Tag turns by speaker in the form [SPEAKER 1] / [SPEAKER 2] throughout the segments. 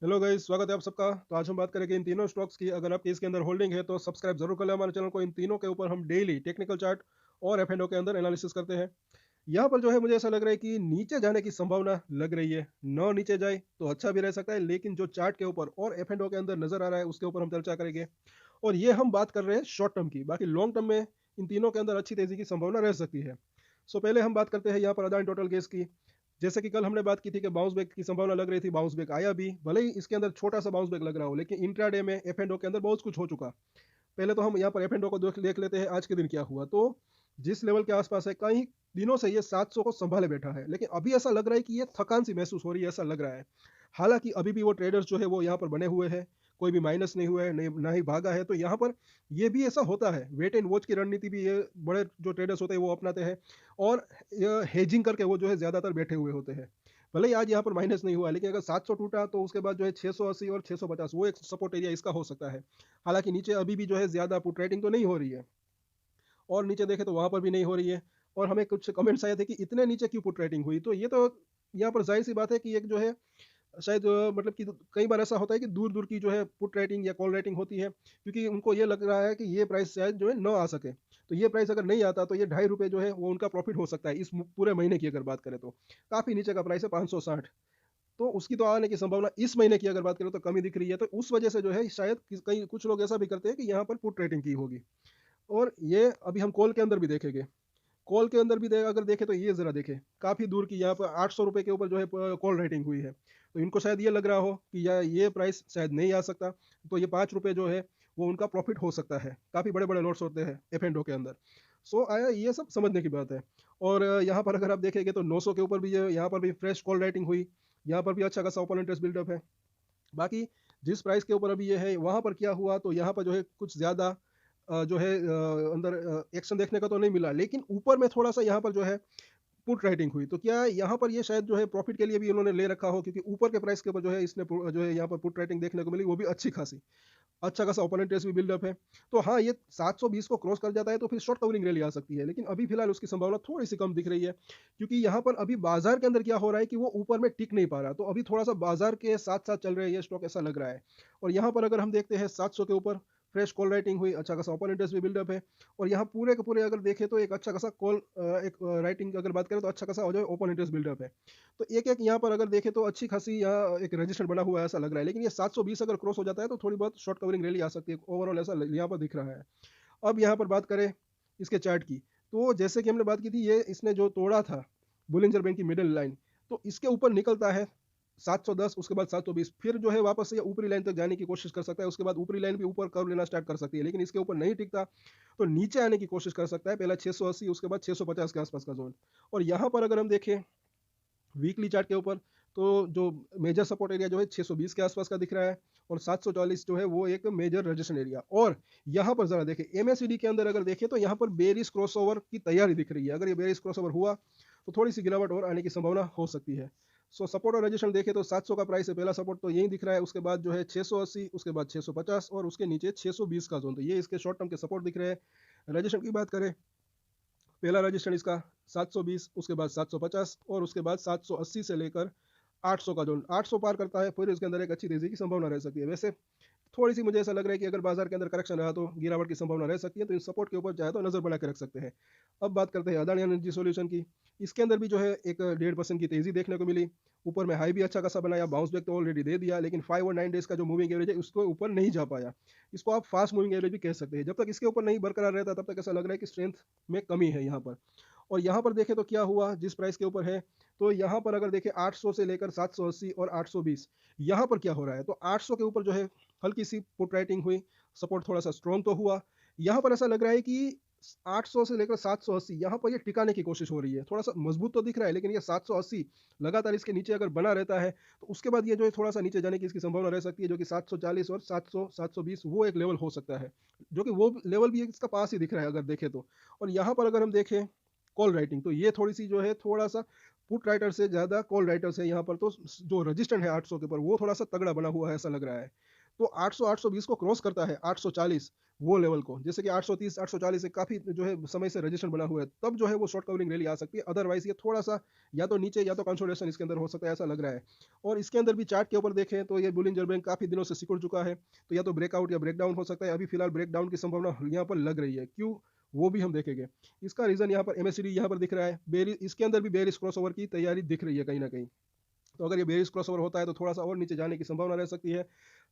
[SPEAKER 1] Hello guys, स्वागत है आप सबका। तो आज हम बात करेंगे इन तीनों स्टॉक्स की। अगर आपकी इसके अंदर होल्डिंग है तो सब्सक्राइब जरूर कर लें हमारे चैनल को। इन तीनों के ऊपर हम डेली टेक्निकल चार्ट और एफ एंड ओ के अंदर एनालिसिस करते हैं। यहाँ पर जो है मुझे ऐसा लग रहा है कि नीचे जाने की संभावना लग रही है। न नीचे जाए तो अच्छा भी रह सकता है, लेकिन जो चार्ट के ऊपर और एफ एंड ओ के अंदर नजर आ रहा है उसके ऊपर हम चर्चा करेंगे। और ये हम बात कर रहे हैं शॉर्ट टर्म की। बाकी लॉन्ग टर्म में इन तीनों के अंदर अच्छी तेजी की संभावना रह सकती है। सो पहले हम बात करते हैं यहाँ पर अदानी टोटल गैस की। जैसे कि कल हमने बात की थी कि बाउंस बैक की संभावना लग रही थी, बाउंस बैक आया भी, भले ही इसके अंदर छोटा सा बाउंस बैक लग रहा हो, लेकिन इंट्राडे में एफ एंड ओ के अंदर बहुत कुछ हो चुका। पहले तो हम यहाँ पर एफ एंड ओ को देख लेते हैं आज के दिन क्या हुआ। तो जिस लेवल के आसपास है, कई दिनों से ये 700 को संभाले बैठा है, लेकिन अभी ऐसा लग रहा है कि ये थकान सी महसूस हो रही है, ऐसा लग रहा है। हालांकि अभी भी वो ट्रेडर्स जो है वो यहाँ पर बने हुए हैं, कोई भी माइनस नहीं हुआ है, नहीं ना ही भागा है। तो यहाँ पर ये भी ऐसा होता है, वेट एंड वॉच की रणनीति भी ये बड़े जो ट्रेडर्स होते हैं वो अपनाते हैं। और हेजिंग करके वो जो है ज्यादातर बैठे हुए होते हैं। भले ही आज यहाँ पर माइनस नहीं हुआ, लेकिन अगर 700 टूटा तो उसके बाद जो है 680 और 650 वो एक सपोर्ट एरिया इसका हो सकता है। हालांकि नीचे अभी भी जो है ज्यादा पुट रेटिंग तो नहीं हो रही है, और नीचे देखें तो वहां पर भी नहीं हो रही है। और हमें कुछ कमेंट्स आए थे कि इतने नीचे क्यों पुट रेटिंग हुई। तो ये तो यहाँ पर जाहिर सी बात है कि एक जो है शायद मतलब कि कई बार ऐसा होता है कि दूर दूर की जो है पुट रेटिंग या कॉल रेटिंग होती है, क्योंकि उनको ये लग रहा है कि ये प्राइस शायद जो है न आ सके। तो ये प्राइस अगर नहीं आता तो ये ₹2.5 जो है वो उनका प्रॉफिट हो सकता है इस पूरे महीने की। अगर बात करें तो काफी नीचे का प्राइस है 560। तो उसकी तो आने की संभावना इस महीने की अगर बात करें तो कमी दिख रही है। तो उस वजह से जो है शायद कई कुछ लोग ऐसा भी करते हैं कि यहाँ पर पुट रेटिंग की होगी। और ये अभी हम कॉल के अंदर भी देखेंगे। कॉल के अंदर भी अगर देखें तो ये जरा देखें, काफी दूर की यहाँ पर ₹800 के ऊपर जो है कॉल रेटिंग हुई है। तो इनको शायद ये लग रहा हो कि या ये प्राइस शायद नहीं आ सकता, तो ये ₹5 जो है वो उनका प्रॉफिट हो सकता है। काफी बड़े बड़े लॉट्स होते हैं एफ एंड ओ के अंदर। सो आया ये सब समझने की बात है। और यहाँ पर अगर आप देखेंगे तो 900 के ऊपर भी यहाँ पर भी फ्रेश कॉल राइटिंग हुई। यहाँ पर भी अच्छा खासा ओपन इंटरेस्ट बिल्डअप है। बाकी जिस प्राइस के ऊपर अभी ये है वहां पर क्या हुआ, तो यहाँ पर जो है कुछ ज्यादा जो है अंदर एक्शन देखने का तो नहीं मिला, लेकिन ऊपर में थोड़ा सा यहाँ पर जो है पुट राइटिंग हुई। तो क्या यहाँ पर ये शायद जो है प्रॉफिट के लिए भी इन्होंने ले रखा हो, क्योंकि ऊपर के प्राइस के ऊपर जो है इसने जो है यहाँ पर पुट राइटिंग देखने को मिली, वो भी अच्छी खासी। अच्छा खासा ओपोनेंट टेस्ट भी बिल्डअप है। तो हाँ, ये 720 को क्रॉस कर जाता है तो फिर शॉर्ट कवरिंग रैली आ सकती है, लेकिन अभी फिलहाल उसकी संभावना थोड़ी सी कम दिख रही है। क्योंकि यहाँ पर अभी बाजार के अंदर क्या हो रहा है कि वो ऊपर में टिक नहीं पा रहा, तो अभी थोड़ा सा बाजार के साथ साथ चल रहे हैं ये स्टॉक, ऐसा लग रहा है। और यहाँ पर अगर हम देखते हैं 700 के ऊपर फ्रेश कॉल राइटिंग हुई, अच्छा खासा ओपन इंटरेस्ट भी बिल्डअप है। और यहाँ पूरे के पूरे अगर देखें तो एक अच्छा खासा कॉल एक राइटिंग अगर बात करें तो अच्छा खासा हो जाए ओपन इंटरेस्ट बिल्डअप है। तो एक एक यहाँ पर अगर देखें तो अच्छी खासी यहाँ एक रजिस्टर बना हुआ है ऐसा लग रहा है, लेकिन ये 720 अगर क्रॉस हो जाता है तो थोड़ी बहुत शॉर्ट कवरिंग रैली आ सकती है, ओवरऑल ऐसा यहाँ पर दिख रहा है। अब यहाँ पर बात करें इसके चार्ट की, तो जैसे कि हमने बात की थी, ये इसने जो तोड़ा था बुलिंजर बैंक की मिडिल लाइन, तो इसके ऊपर निकलता है 710, उसके बाद 720, फिर जो है वापस से ऊपरी लाइन तक जाने की कोशिश कर सकता है। उसके बाद ऊपरी लाइन भी ऊपर कर्व लेना स्टार्ट कर सकती है, लेकिन इसके ऊपर नहीं टिकता तो नीचे आने की कोशिश कर सकता है। पहला 680, उसके बाद 650 के आसपास का जोन। और यहाँ पर अगर हम देखें वीकली चार्ट के ऊपर, तो जो मेजर सपोर्ट एरिया जो है 620 के आसपास का दिख रहा है, और 740 जो है वो एक मेजर रजिस्ट्रेशन एरिया। और यहाँ पर जरा देखें एमएससीडी के अंदर अगर देखें तो यहाँ पर बेरिश क्रॉसओवर की तैयारी दिख रही है। अगर ये बेरिश क्रॉसओवर हुआ तो थोड़ी सी गिरावट और आने की संभावना हो सकती है। सो सपोर्ट और रजिस्ट्रेशन देखें तो 700 का प्राइस है, पहला सपोर्ट तो यही दिख रहा है, उसके बाद जो है 680, उसके बाद 650 और उसके नीचे 620 का जोन। तो ये इसके शॉर्ट टर्म के सपोर्ट दिख रहे हैं। रजिस्ट्रेशन की बात करें, पहला रजिस्टर इसका 720, उसके बाद 750 और उसके बाद 780 से लेकर 800 का जोन। 800 पार करता है फिर इसके अंदर एक अच्छी तेजी की संभावना रह सकती है। वैसे थोड़ी सी मुझे ऐसा लग रहा है कि अगर बाजार के अंदर करेक्शन रहा तो गिरावट की संभावना रह सकती है, तो इन सपोर्ट के ऊपर चाहे तो नजर बना के रख सकते हैं। अब बात करते हैं अदानी एनर्जी सॉल्यूशन की। इसके अंदर भी जो है एक 1.5% की तेजी देखने को मिली। ऊपर में हाई भी अच्छा खासा बनाया, बाउंस बैक तो ऑलरेडी दे दिया, लेकिन 5 और 9 डेज का जो मूविंग एवरेज है उसको ऊपर नहीं जा पाया। इसको आप फास्ट मूविंग एवरेज भी कह सकते हैं। जब तक इसके ऊपर नहीं बरकरार रहता तब तक ऐसा लग रहा है कि स्ट्रेंथ में कमी है यहाँ पर। और यहाँ पर देखें तो क्या हुआ जिस प्राइस के ऊपर है, तो यहाँ पर अगर देखें 800 से लेकर 780 और 820, यहाँ पर क्या हो रहा है, तो 800 के ऊपर जो है हल्की सी पुट राइटिंग हुई, सपोर्ट थोड़ा सा स्ट्रॉन्ग तो हुआ। यहाँ पर ऐसा लग रहा है कि 800 से लेकर 780 यहाँ पर ये टिकाने की कोशिश हो रही है, थोड़ा सा मजबूत तो दिख रहा है, लेकिन ये 780 लगातार इसके नीचे अगर बना रहता है तो उसके बाद ये जो है थोड़ा सा नीचे जाने की इसकी संभावना रह सकती है, जो कि 740 और 700 720 वो एक लेवल हो सकता है, जो कि वो लेवल भी इसका पास ही दिख रहा है अगर देखें तो। और यहाँ पर अगर हम देखें कॉल राइटिंग, तो ये थोड़ी सी जो है थोड़ा सा पुट राइटर से ज़्यादा कॉल राइटर्स है यहाँ पर। तो जो रजिस्टेंट है 800 के ऊपर वो थोड़ा सा तगड़ा बना हुआ है ऐसा लग रहा है। तो 800 820 को क्रॉस करता है, 840 वो लेवल को, जैसे कि 830 840 से काफ़ी जो है समय से रजिस्ट्रेशन बना हुआ है, तब जो है वो शॉर्ट कवरिंग रैली आ सकती है। अदरवाइज़ ये थोड़ा-सा या तो नीचे या तो कंसोलिडेशन इसके अंदर हो सकता है, ऐसा लग रहा है। और इसके अंदर भी चार्ट के ऊपर देखें तो ये बुलियन बैंक काफ़ी दिनों से सिकुड़ चुका है, तो या तो ब्रेकआउट या ब्रेकडाउन हो सकता है। अभी फिलहाल ब्रेकडाउन की संभावना यहाँ पर लग रही है, क्यों? वो भी हम देखेंगे। इसका रीज़न यहाँ पर एमएससीडी यहाँ पर दिख रहा है, इसके अंदर भी बेयरिश क्रॉसओवर की तैयारी दिख रही है कहीं न कहीं। तो अगर ये बेयरिश क्रॉसओवर होता है तो थोड़ा-सा और नीचे जाने की संभावना रह सकती है।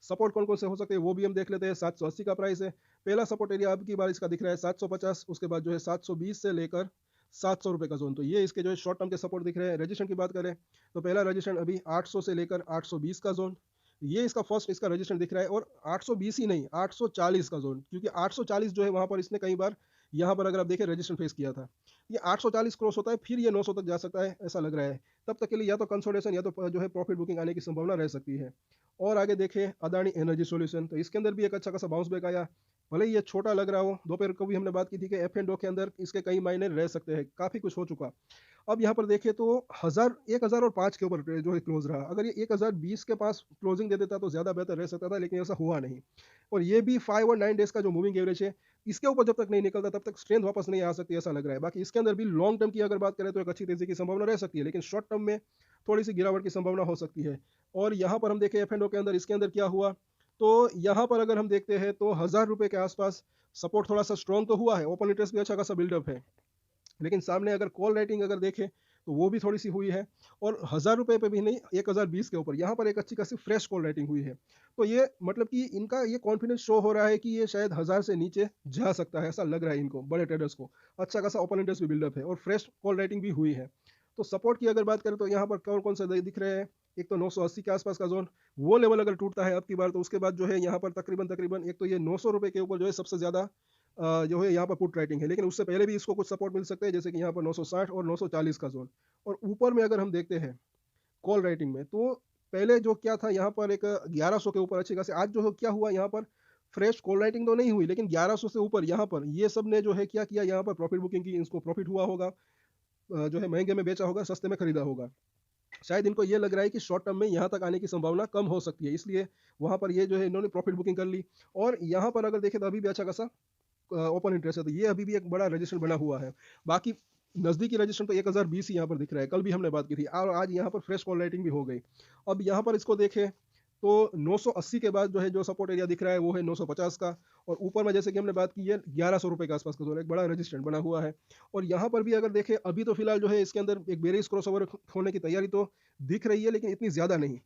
[SPEAKER 1] सपोर्ट कौन-कौन से हो सकते हैं वो भी हम देख लेते हैं। 780 का प्राइस है। पहला सपोर्ट एरिया अब की बार इसका दिख रहा है 750, उसके बाद जो है 720 से लेकर ₹700 का ज़ोन। तो ये इसके जो है शॉर्ट टर्म के सपोर्ट दिख रहे हैं। रजिस्ट्रेशन की बात करें तो पहला रजिस्ट्रेशन अभी 800 से लेकर 820 का ज़ोन। ये इसका फर्स्ट इसका रजिस्ट्रेशन दिख रहा है, और 820 ही नहीं, 840 का ज़ोन, क्योंकि 840 जो है वहाँ पर इसने कई बार यहाँ पर अगर आप देखें रजिस्ट्रेशन फेस किया था। ये 840 क्रॉस होता है, फिर ये 900 तक जा सकता है, ऐसा लग रहा है। तब तक के लिए या तो कंसोलिडेशन या तो जो है प्रॉफिट बुकिंग आने की संभावना रह सकती है। और आगे देखें अदानी एनर्जी सॉल्यूशन, तो इसके अंदर भी एक अच्छा खासा बाउंस बैक आया। भले ही ये छोटा लग रहा हो, दोपहर को भी हमने बात की थी कि एफ एंड ओ के अंदर इसके कई मायने रह सकते हैं, काफ़ी कुछ हो चुका। अब यहाँ पर देखें तो 1005 के ऊपर जो है क्लोज रहा। अगर ये 1020 के पास क्लोजिंग दे देता तो ज़्यादा बेहतर रह सकता था, लेकिन ऐसा हुआ नहीं। और ये भी 5 और 9 डेज़ का जो मूविंग एवरेज है, इसके ऊपर जब तक नहीं निकलता तब तक स्ट्रेंथ वापस नहीं आ सकती, ऐसा लग रहा है। बाकी इसके अंदर भी लॉन्ग टर्म की अगर बात करें तो एक अच्छी तेजी की संभावना रह सकती है, लेकिन शॉर्ट टर्म में थोड़ी सी गिरावट की संभावना हो सकती है। और यहाँ पर हम देखें एफ एंड ओ के अंदर, इसके अंदर क्या हुआ, तो यहाँ पर अगर हम देखते हैं तो ₹1000 के आसपास सपोर्ट थोड़ा सा स्ट्रॉन्ग तो हुआ है, ओपन इंटरेस्ट भी अच्छा खासा बिल्डअप है, लेकिन सामने अगर कॉल राइटिंग अगर देखें तो वो भी थोड़ी सी हुई है। और ₹1000 पे भी नहीं, 1020 के ऊपर यहाँ पर एक अच्छी खासी फ्रेश कॉल राइटिंग हुई है। तो ये मतलब कि इनका ये कॉन्फिडेंस शो हो रहा है कि ये शायद 1000 से नीचे जा सकता है, ऐसा लग रहा है इनको, बड़े ट्रेडर्स को। अच्छा खासा ओपन इंटरेस्ट भी बिल्डअप है और फ्रेश कॉल राइटिंग भी हुई है। तो सपोर्ट की अगर बात करें तो यहाँ पर कौन कौन से दिख रहे हैं, एक तो 980 के आसपास का जोन, वो लेवल अगर टूटता है अब की बार तो उसके बाद जो है यहाँ पर तकरीबन तकरीबन एक तो ये ₹900 के ऊपर जो है सबसे ज़्यादा जो है यहाँ पर पुट राइटिंग है, लेकिन उससे पहले भी इसको कुछ सपोर्ट मिल सकते हैं, जैसे कि यहाँ पर 960 और 940 का जोन। और ऊपर में अगर हम देखते हैं कॉल राइटिंग में, तो पहले जो क्या था यहाँ पर एक 1100 के ऊपर अच्छी खासी, आज जो क्या हुआ यहाँ पर फ्रेश कॉल राइटिंग तो नहीं हुई, लेकिन 1100 से ऊपर यहाँ पर ये सब ने जो है क्या किया, यहाँ पर प्रॉफिट बुकिंग की, इसको प्रॉफिट हुआ होगा, जो है महंगे में बेचा होगा, सस्ते में खरीदा होगा। शायद इनको ये लग रहा है कि शॉर्ट टर्म में यहाँ तक आने की संभावना कम हो सकती है, इसलिए वहाँ पर ये जो है इन्होंने प्रॉफिट बुकिंग कर ली। और यहाँ पर अगर देखें तो अभी भी अच्छा खासा ओपन इंटरेस्ट है, तो ये अभी भी एक बड़ा रजिस्टर बना हुआ है। बाकी नज़दीकी रजिस्टर तो 1020 ही यहाँ पर दिख रहा है, कल भी हमने बात की थी, और आज यहाँ पर फ्रेश कॉल राइटिंग भी हो गई। अब यहाँ पर इसको देखें तो 980 के बाद जो है जो सपोर्ट एरिया दिख रहा है वो है 950 का, और ऊपर में जैसे कि हमने बात की है ₹1100 के आसपास का जोन, एक बड़ा रेजिस्टेंट बना हुआ है। और यहाँ पर भी अगर देखें अभी तो फिलहाल जो है इसके अंदर एक बेरिश क्रॉसओवर होने की तैयारी तो दिख रही है, लेकिन इतनी ज़्यादा नहीं।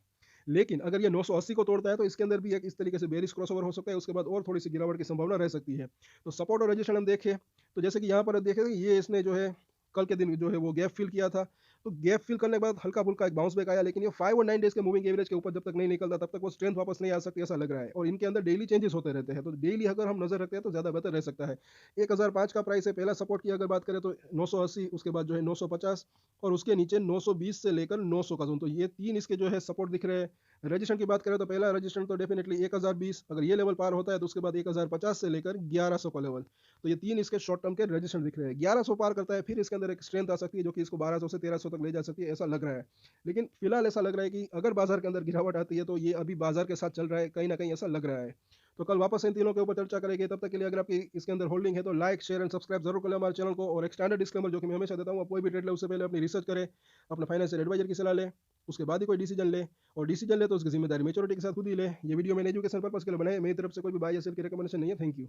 [SPEAKER 1] लेकिन अगर ये 980 को तोड़ता है तो इसके अंदर भी एक इस तरीके से बेरिश क्रॉसओवर हो सकता है, उसके बाद और थोड़ी सी गिरावट की संभावना रह सकती है। तो सपोर्ट और रजिस्टेंस हम देखें तो जैसे कि यहाँ पर देखें ये इसने जो है कल के दिन जो है वो गैप फिल किया था, तो गैप फिल करने के बाद हल्का फुल्का एक बाउंस बैक आया, लेकिन ये 5 और 9 डेज के मूविंग एवरेज के ऊपर जब तक नहीं निकलता तब तक वो स्ट्रेंथ वापस नहीं आ सकती, ऐसा लग रहा है। और इनके अंदर डेली चेंजेस होते रहते हैं, तो डेली अगर हम नजर रखते हैं तो ज़्यादा बेहतर रह सकता है। 1005 का प्राइस है, पहला सपोर्ट की अगर बात करें तो 980, उसके बाद जो है 950, और उसके नीचे 920 से लेकर 900 का जोन, तो ये तीन इसके जो है सपोर्ट दिख रहे हैं। रजिस्ट्रेशन की बात करें तो पहला रजिस्ट्रेशन तो डेफिनेटली 1020, अगर ये लेवल पार होता है तो उसके बाद 1050 से लेकर 1100 का लेवल, तो ये तीन इसके शॉर्ट टर्म के रजिस्ट्रेशन दिख रहे हैं। 1100 पार करता है फिर इसके अंदर एक स्ट्रेंथ आ सकती है जो कि इसको 1200 से 1300 तक ले जा सकती है, ऐसा लग रहा है। लेकिन फिलहाल ऐसा लग रहा है कि अगर बाजार के अंदर गिरावट आती है तो ये अभी बाजार के साथ चल रहा है, कहीं ना कहीं ऐसा लग रहा है। तो कल वापस इन तीनों के ऊपर चर्चा करेंगे, तब तक के लिए अगर आपकी इसके अंदर होल्डिंग है तो लाइक शेयर एंड सब्सक्राइब जरूर करें हमारे चैनल को। और एक स्टैंडर्ड डिस्क्लेमर जो कि मैं हमेशा देता हूँ, आप कोई भी ट्रेड ले उससे पहले अपनी रिसर्च करें, अपना फाइनेंशियल एडवाइजर की सलाह लें, उसके बाद ही कोई डिसीजन ले, और डिसीजन ले तो उसकी जिम्मेदारी मेच्योरिटी के साथ खुद ही ले। ये वीडियो मैंने एजुकेशन पर्पस के लिए बनाया है, मेरी तरफ से कोई भी बाय या सेल की रिकमेंडेशन नहीं है। Thank you.